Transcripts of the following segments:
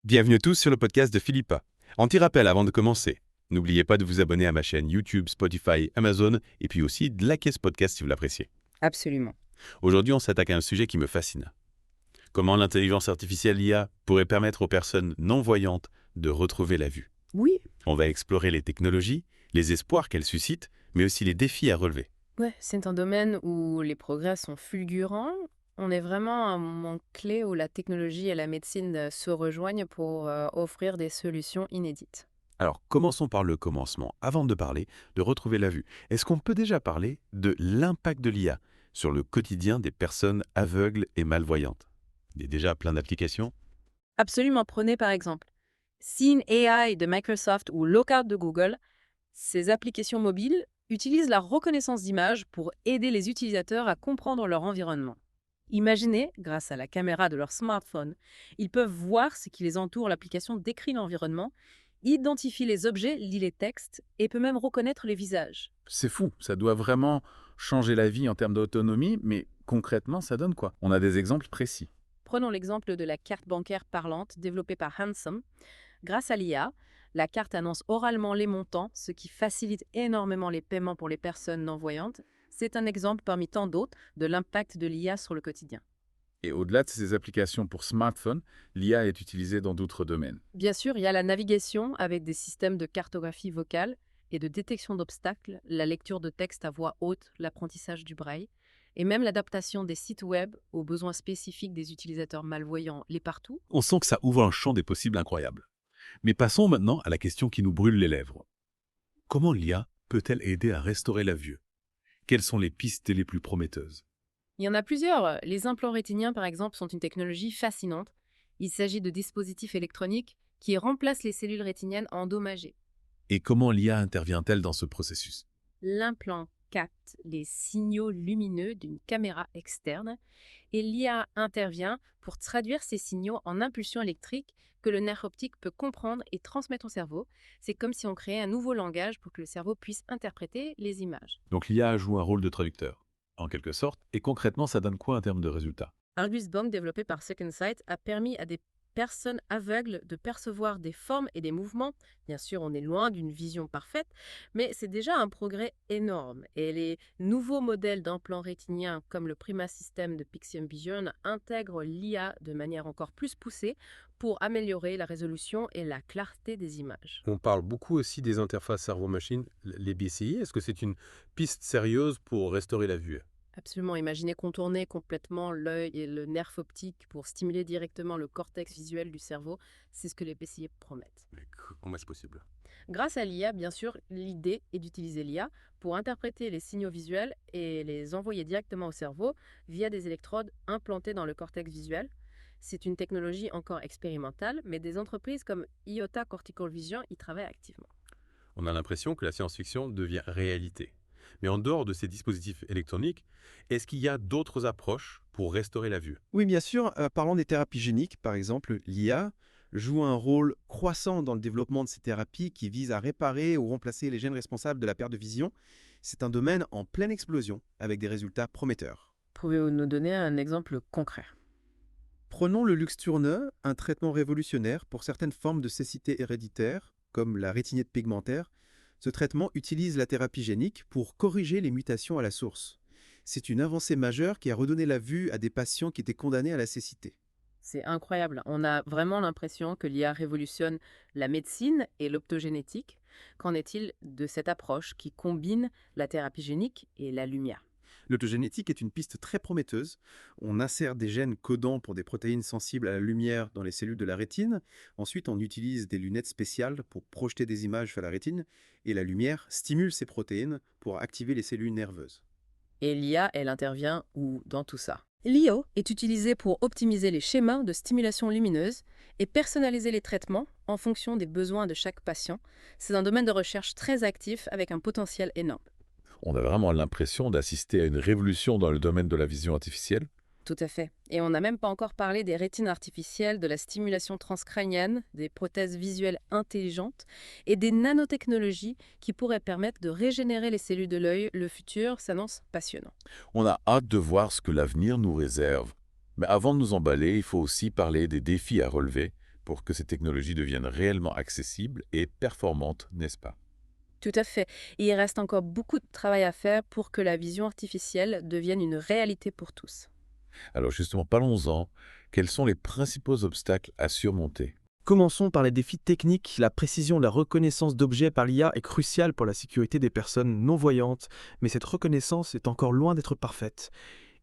Bienvenue tous sur le podcast de Philippa. Un petit rappel avant de commencer. N'oubliez pas de vous abonner à ma chaîne YouTube, Spotify, Amazon et puis aussi de liker ce podcast si vous l'appréciez. Absolument. Aujourd'hui, on s'attaque à un sujet qui me fascine. Comment l'intelligence artificielle IA pourrait permettre aux personnes non-voyantes de retrouver la vue. Oui, On va explorer les technologies, les espoirs qu'elles suscitent, mais aussi les défis à relever. ouais, c'est un domaine où les progrès sont fulgurants. On est vraiment à un moment clé où la technologie et la médecine se rejoignent pour offrir des solutions inédites. Alors, commençons par le commencement. Avant de parler de retrouver la vue, est-ce qu'on peut déjà parler de l'impact de l'IA sur le quotidien des personnes aveugles et malvoyantes? Il y a déjà plein d'applications. Absolument. Prenez par exemple Scene AI de Microsoft ou Lookout de Google. Ces applications mobiles utilisent la reconnaissance d'images pour aider les utilisateurs à comprendre leur environnement. Imaginez, grâce à la caméra de leur smartphone, ils peuvent voir ce qui les entoure. L'application décrit l'environnement, identifie les objets, lit les textes et peut même reconnaître les visages. C'est fou, ça doit vraiment changer la vie en termes d'autonomie, mais concrètement, ça donne quoi? On a des exemples précis. Prenons l'exemple de la carte bancaire parlante développée par Handsome. Grâce à l'IA, la carte annonce oralement les montants, ce qui facilite énormément les paiements pour les personnes non-voyantes. C'est un exemple parmi tant d'autres de l'impact de l'IA sur le quotidien. Et au-delà de ces applications pour smartphone, l'IA est utilisée dans d'autres domaines. Bien sûr, il y a la navigation avec des systèmes de cartographie vocale et de détection d'obstacles, la lecture de textes à voix haute, l'apprentissage du braille, et même l'adaptation des sites web aux besoins spécifiques des utilisateurs malvoyants les partout. On sent que ça ouvre un champ des possibles incroyables. Mais passons maintenant à la question qui nous brûle les lèvres. Comment l'IA peut-elle aider à restaurer la vue? Quelles sont les pistes les plus prometteuses? Il y en a plusieurs. Les implants rétiniens, par exemple, sont une technologie fascinante. Il s'agit de dispositifs électroniques qui remplacent les cellules rétiniennes endommagées. Et comment l'IA intervient-elle dans ce processus? L'implant capte les signaux lumineux d'une caméra externe et l'IA intervient pour traduire ces signaux en impulsions électriques que le nerf optique peut comprendre et transmettre au cerveau. C'est comme si on créait un nouveau langage pour que le cerveau puisse interpréter les images. Donc l'IA joue un rôle de traducteur, en quelque sorte. Et concrètement, ça donne quoi en termes de résultats? Argus Bank, développé par Second Sight, a permis à des personnes aveugles de percevoir des formes et des mouvements. Bien sûr, on est loin d'une vision parfaite, mais c'est déjà un progrès énorme. Et les nouveaux modèles d'implants rétiniens, comme le Prima System de Pixium Vision, intègrent l'IA de manière encore plus poussée pour améliorer la résolution et la clarté des images. On parle beaucoup aussi des interfaces cerveau-machine, les BCI. Est-ce que c'est une piste sérieuse pour restaurer la vue? Absolument, imaginez contourner complètement l'œil et le nerf optique pour stimuler directement le cortex visuel du cerveau, c'est ce que les PCI promettent. Mais comment est-ce possible? Grâce à l'IA, bien sûr, l'idée est d'utiliser l'IA pour interpréter les signaux visuels et les envoyer directement au cerveau via des électrodes implantées dans le cortex visuel. C'est une technologie encore expérimentale, mais des entreprises comme IOTA Cortical Vision y travaillent activement. On a l'impression que la science-fiction devient réalité. Mais en dehors de ces dispositifs électroniques, est-ce qu'il y a d'autres approches pour restaurer la vue? Oui, bien sûr. Parlons des thérapies géniques, par exemple, l'IA joue un rôle croissant dans le développement de ces thérapies qui visent à réparer ou remplacer les gènes responsables de la perte de vision. C'est un domaine en pleine explosion, avec des résultats prometteurs. Pouvez-vous nous donner un exemple concret? Prenons le Luxturna, un traitement révolutionnaire pour certaines formes de cécité héréditaire, comme la rétinite pigmentaire. Ce traitement utilise la thérapie génique pour corriger les mutations à la source. C'est une avancée majeure qui a redonné la vue à des patients qui étaient condamnés à la cécité. C'est incroyable. On a vraiment l'impression que l'IA révolutionne la médecine et l'optogénétique. Qu'en est-il de cette approche qui combine la thérapie génique et la lumière? L'autogénétique est une piste très prometteuse. On insère des gènes codants pour des protéines sensibles à la lumière dans les cellules de la rétine. Ensuite, on utilise des lunettes spéciales pour projeter des images sur la rétine. Et la lumière stimule ces protéines pour activer les cellules nerveuses. Et l'IA, elle intervient où dans tout ça? L'IO est utilisée pour optimiser les schémas de stimulation lumineuse et personnaliser les traitements en fonction des besoins de chaque patient. C'est un domaine de recherche très actif avec un potentiel énorme. On a vraiment l'impression d'assister à une révolution dans le domaine de la vision artificielle. Tout à fait. Et on n'a même pas encore parlé des rétines artificielles, de la stimulation transcrânienne, des prothèses visuelles intelligentes et des nanotechnologies qui pourraient permettre de régénérer les cellules de l'œil. Le futur s'annonce passionnant. On a hâte de voir ce que l'avenir nous réserve. Mais avant de nous emballer, il faut aussi parler des défis à relever pour que ces technologies deviennent réellement accessibles et performantes, n'est-ce pas? Tout à fait. Et il reste encore beaucoup de travail à faire pour que la vision artificielle devienne une réalité pour tous. Alors justement, parlons-en. Quels sont les principaux obstacles à surmonter? Commençons par les défis techniques. La précision de la reconnaissance d'objets par l'IA est cruciale pour la sécurité des personnes non-voyantes, mais cette reconnaissance est encore loin d'être parfaite.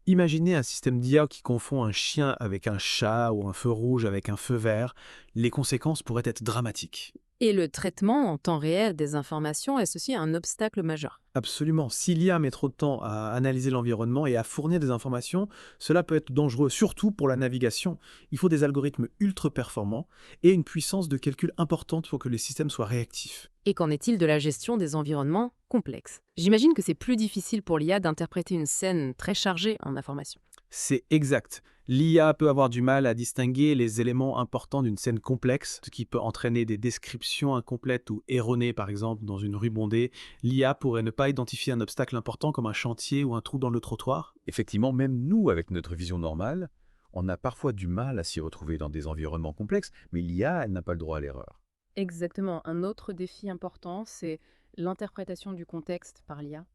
Imaginez un système d'IA qui confond un chien avec un chat ou un feu rouge avec un feu vert. Les conséquences pourraient être dramatiques. Et le traitement en temps réel des informations est ceci un obstacle majeur. Absolument. Si l'IA met trop de temps à analyser l'environnement et à fournir des informations, cela peut être dangereux, surtout pour la navigation. Il faut des algorithmes ultra performants et une puissance de calcul importante pour que les systèmes soient réactifs. Et qu'en est-il de la gestion des environnements complexes? J'imagine que c'est plus difficile pour l'IA d'interpréter une scène très chargée en informations. C'est exact. L'IA peut avoir du mal à distinguer les éléments importants d'une scène complexe, ce qui peut entraîner des descriptions incomplètes ou erronées, par exemple, dans une rue bondée. L'IA pourrait ne pas identifier un obstacle important comme un chantier ou un trou dans le trottoir. Effectivement, même nous, avec notre vision normale, on a parfois du mal à s'y retrouver dans des environnements complexes, mais l'IA, elle n'a pas le droit à l'erreur. Exactement. Un autre défi important, c'est l'interprétation du contexte par l'IA.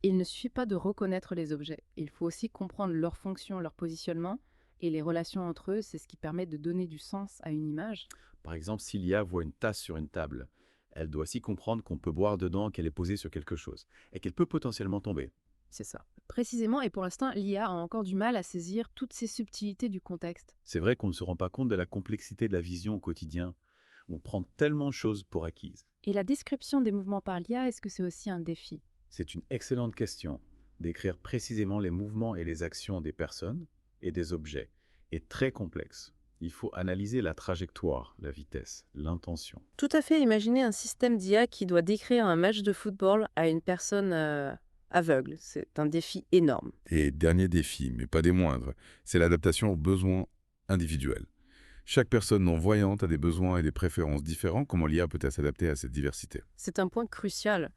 Il ne suffit pas de reconnaître les objets. Il faut aussi comprendre leur fonction, leur positionnement et les relations entre eux. C'est ce qui permet de donner du sens à une image. Par exemple, si l'IA voit une tasse sur une table, elle doit aussi comprendre qu'on peut boire dedans, qu'elle est posée sur quelque chose, et qu'elle peut potentiellement tomber. C'est ça. Précisément, et pour l'instant, l'IA a encore du mal à saisir toutes ces subtilités du contexte. C'est vrai qu'on ne se rend pas compte de la complexité de la vision au quotidien. On prend tellement de choses pour acquises. Et la description des mouvements par l'IA, est-ce que c'est aussi un défi? C'est une excellente question. Décrire précisément les mouvements et les actions des personnes et des objets est très complexe. Il faut analyser la trajectoire, la vitesse, l'intention. Tout à fait. Imaginez un système d'IA qui doit décrire un match de football à une personne aveugle. C'est un défi énorme. Et dernier défi, mais pas des moindres, c'est l'adaptation aux besoins individuels. Chaque personne non-voyante a des besoins et des préférences différents. Comment l'IA peut-elle s'adapter à cette diversité? C'est un point crucial.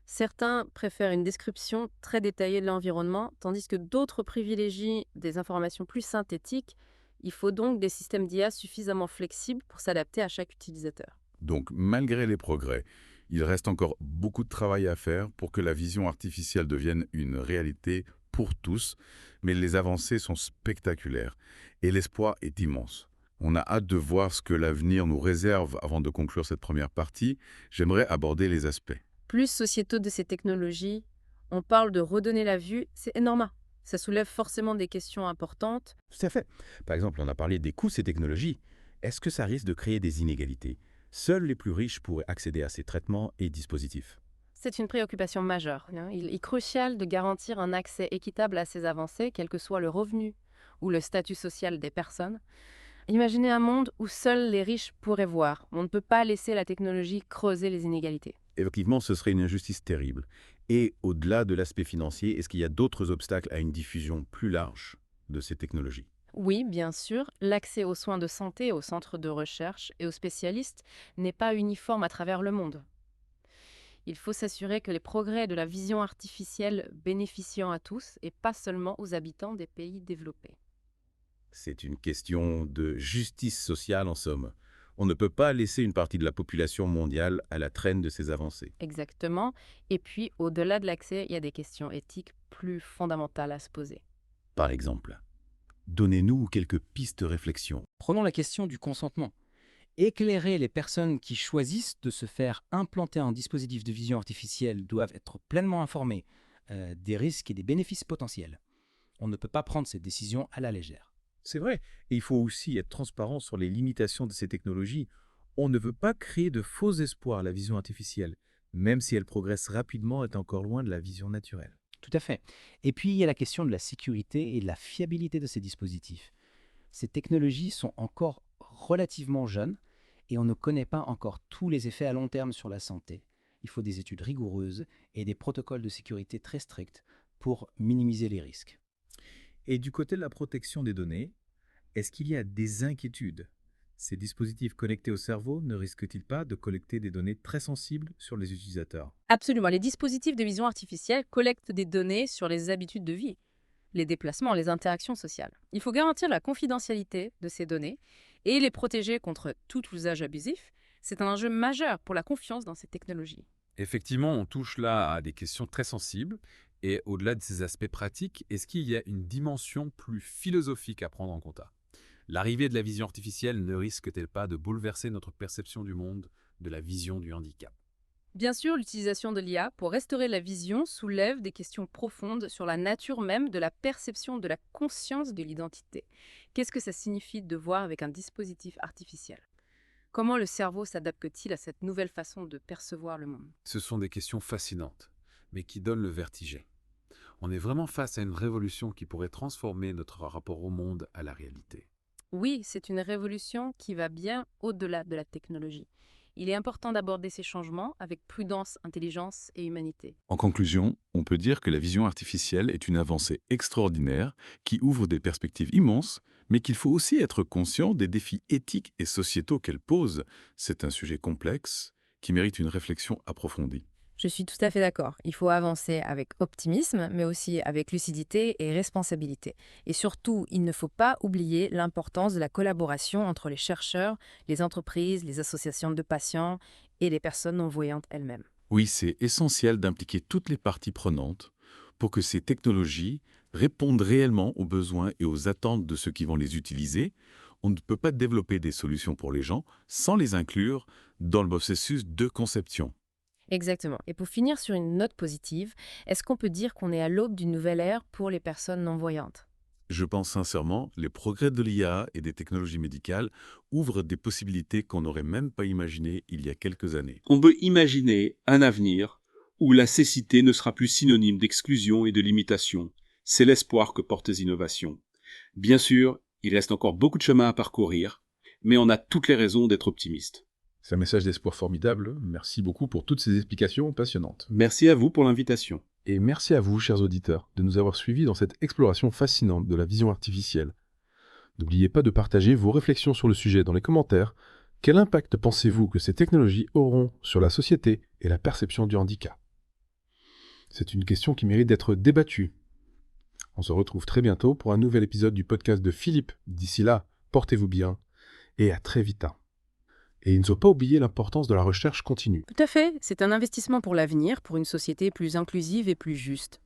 Certains préfèrent une description très détaillée de l'environnement, tandis que d'autres privilégient des informations plus synthétiques. Il faut donc des systèmes d'IA suffisamment flexibles pour s'adapter à chaque utilisateur. Donc, malgré les progrès, il reste encore beaucoup de travail à faire pour que la vision artificielle devienne une réalité pour tous, mais les avancées sont spectaculaires et l'espoir est immense. On a hâte de voir ce que l'avenir nous réserve. Avant de conclure cette première partie, j'aimerais aborder les aspects. Plus sociétaux de ces technologies, on parle de redonner la vue, c'est énorme. Ça soulève forcément des questions importantes. Tout à fait. Par exemple, on a parlé des coûts de ces technologies. Est-ce que ça risque de créer des inégalités? Seuls les plus riches pourraient accéder à ces traitements et dispositifs. C'est une préoccupation majeure. Il est crucial de garantir un accès équitable à ces avancées, quel que soit le revenu ou le statut social des personnes. Imaginez un monde où seuls les riches pourraient voir. On ne peut pas laisser la technologie creuser les inégalités. Effectivement, ce serait une injustice terrible. Et au-delà de l'aspect financier, est-ce qu'il y a d'autres obstacles à une diffusion plus large de ces technologies? Oui, bien sûr, l'accès aux soins de santé, aux centres de recherche et aux spécialistes n'est pas uniforme à travers le monde. Il faut s'assurer que les progrès de la vision artificielle bénéficient à tous et pas seulement aux habitants des pays développés. C'est une question de justice sociale en somme. On ne peut pas laisser une partie de la population mondiale à la traîne de ces avancées. Exactement. Et puis, au-delà de l'accès, il y a des questions éthiques plus fondamentales à se poser. Par exemple, donnez-nous quelques pistes de réflexion. Prenons la question du consentement. Éclairer les personnes qui choisissent de se faire implanter un dispositif de vision artificielle doivent être pleinement informées des risques et des bénéfices potentiels. On ne peut pas prendre ces décisions à la légère. C'est vrai, et il faut aussi être transparent sur les limitations de ces technologies. On ne veut pas créer de faux espoirs à la vision artificielle, même si elle progresse rapidement, est encore loin de la vision naturelle. Tout à fait. Et puis, il y a la question de la sécurité et de la fiabilité de ces dispositifs. Ces technologies sont encore relativement jeunes et on ne connaît pas encore tous les effets à long terme sur la santé. Il faut des études rigoureuses et des protocoles de sécurité très stricts pour minimiser les risques. Et du côté de la protection des données, est-ce qu'il y a des inquiétudes? Ces dispositifs connectés au cerveau ne risquent-ils pas de collecter des données très sensibles sur les utilisateurs? Absolument. Les dispositifs de vision artificielle collectent des données sur les habitudes de vie, les déplacements, les interactions sociales. Il faut garantir la confidentialité de ces données Et les protéger contre tout usage abusif, c'est un enjeu majeur pour la confiance dans ces technologies. Effectivement, on touche là à des questions très sensibles. Et au-delà de ces aspects pratiques, est-ce qu'il y a une dimension plus philosophique à prendre en compte? L'arrivée de la vision artificielle ne risque-t-elle pas de bouleverser notre perception du monde, de la vision du handicap? Bien sûr, l'utilisation de l'IA pour restaurer la vision soulève des questions profondes sur la nature même de la perception de la conscience de l'identité. Qu'est-ce que ça signifie de voir avec un dispositif artificiel? Comment le cerveau s'adapte-t-il à cette nouvelle façon de percevoir le monde? Ce sont des questions fascinantes, mais qui donnent le vertige. On est vraiment face à une révolution qui pourrait transformer notre rapport au monde, à la réalité. Oui, c'est une révolution qui va bien au-delà de la technologie. Il est important d'aborder ces changements avec prudence, intelligence et humanité. En conclusion, on peut dire que la vision artificielle est une avancée extraordinaire qui ouvre des perspectives immenses, mais qu'il faut aussi être conscient des défis éthiques et sociétaux qu'elle pose. C'est un sujet complexe qui mérite une réflexion approfondie. Je suis tout à fait d'accord. Il faut avancer avec optimisme, mais aussi avec lucidité et responsabilité. Et surtout, il ne faut pas oublier l'importance de la collaboration entre les chercheurs, les entreprises, les associations de patients et les personnes non-voyantes elles-mêmes. Oui, c'est essentiel d'impliquer toutes les parties prenantes pour que ces technologies répondent réellement aux besoins et aux attentes de ceux qui vont les utiliser. On ne peut pas développer des solutions pour les gens sans les inclure dans le processus de conception. Exactement. Et pour finir sur une note positive, est-ce qu'on peut dire qu'on est à l'aube d'une nouvelle ère pour les personnes non-voyantes? Je pense sincèrement, les progrès de l'IA et des technologies médicales ouvrent des possibilités qu'on n'aurait même pas imaginées il y a quelques années. On peut imaginer un avenir où la cécité ne sera plus synonyme d'exclusion et de limitation. C'est l'espoir que portent ces innovations. Bien sûr, il reste encore beaucoup de chemin à parcourir, mais on a toutes les raisons d'être optimiste. C'est un message d'espoir formidable. Merci beaucoup pour toutes ces explications passionnantes. Merci à vous pour l'invitation. Et merci à vous, chers auditeurs, de nous avoir suivis dans cette exploration fascinante de la vision artificielle. N'oubliez pas de partager vos réflexions sur le sujet dans les commentaires. Quel impact pensez-vous que ces technologies auront sur la société et la perception du handicap? C'est une question qui mérite d'être débattue. On se retrouve très bientôt pour un nouvel épisode du podcast de Philippe. D'ici là, portez-vous bien et à très vite. Et il ne faut pas oublier l'importance de la recherche continue. Tout à fait. C'est un investissement pour l'avenir, pour une société plus inclusive et plus juste.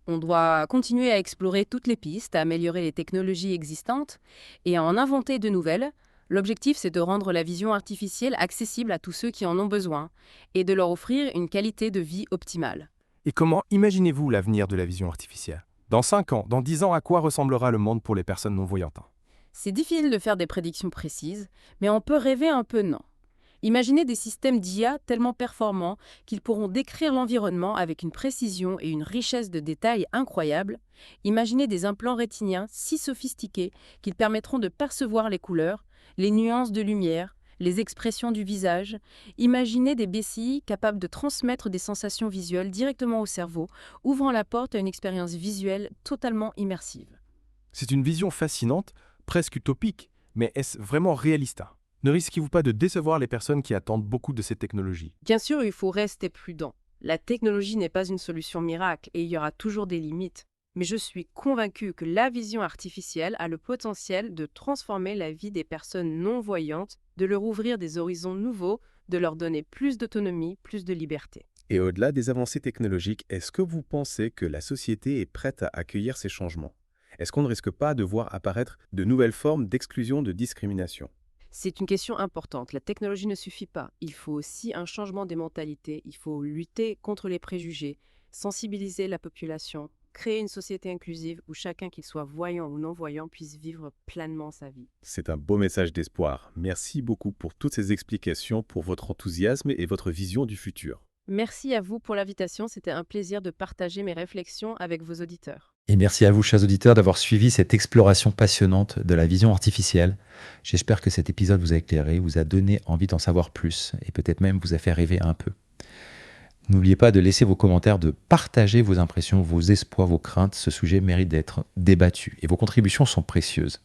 On doit continuer à explorer toutes les pistes, à améliorer les technologies existantes et à en inventer de nouvelles. L'objectif, c'est de rendre la vision artificielle accessible à tous ceux qui en ont besoin et de leur offrir une qualité de vie optimale. Et comment imaginez-vous l'avenir de la vision artificielle? Dans 5 ans, dans 10 ans, à quoi ressemblera le monde pour les personnes non-voyantes? C'est difficile de faire des prédictions précises, mais on peut rêver un peu, non. Imaginez des systèmes d'IA tellement performants qu'ils pourront décrire l'environnement avec une précision et une richesse de détails incroyables. Imaginez des implants rétiniens si sophistiqués qu'ils permettront de percevoir les couleurs, les nuances de lumière, les expressions du visage. Imaginez des BCI capables de transmettre des sensations visuelles directement au cerveau, ouvrant la porte à une expérience visuelle totalement immersive. C'est une vision fascinante, presque utopique, mais est-ce vraiment réaliste? Ne risquez-vous pas de décevoir les personnes qui attendent beaucoup de ces technologies? Bien sûr, il faut rester prudent. La technologie n'est pas une solution miracle et il y aura toujours des limites. Mais je suis convaincue que la vision artificielle a le potentiel de transformer la vie des personnes non-voyantes, de leur ouvrir des horizons nouveaux, de leur donner plus d'autonomie, plus de liberté. Et au-delà des avancées technologiques, est-ce que vous pensez que la société est prête à accueillir ces changements? Est-ce qu'on ne risque pas de voir apparaître de nouvelles formes d'exclusion, de discrimination? C'est une question importante. La technologie ne suffit pas. Il faut aussi un changement des mentalités. Il faut lutter contre les préjugés, sensibiliser la population, créer une société inclusive où chacun, qu'il soit voyant ou non-voyant, puisse vivre pleinement sa vie. C'est un beau message d'espoir. Merci beaucoup pour toutes ces explications, pour votre enthousiasme et votre vision du futur. Merci à vous pour l'invitation. C'était un plaisir de partager mes réflexions avec vos auditeurs. Et merci à vous, chers auditeurs, d'avoir suivi cette exploration passionnante de la vision artificielle. J'espère que cet épisode vous a éclairé, vous a donné envie d'en savoir plus et peut-être même vous a fait rêver un peu. N'oubliez pas de laisser vos commentaires, de partager vos impressions, vos espoirs, vos craintes. Ce sujet mérite d'être débattu et vos contributions sont précieuses.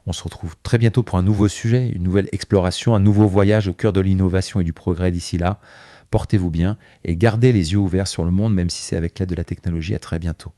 On se retrouve très bientôt pour un nouveau sujet, une nouvelle exploration, un nouveau voyage au cœur de l'innovation et du progrès d'ici là. Portez-vous bien et gardez les yeux ouverts sur le monde, même si c'est avec l'aide de la technologie. À très bientôt.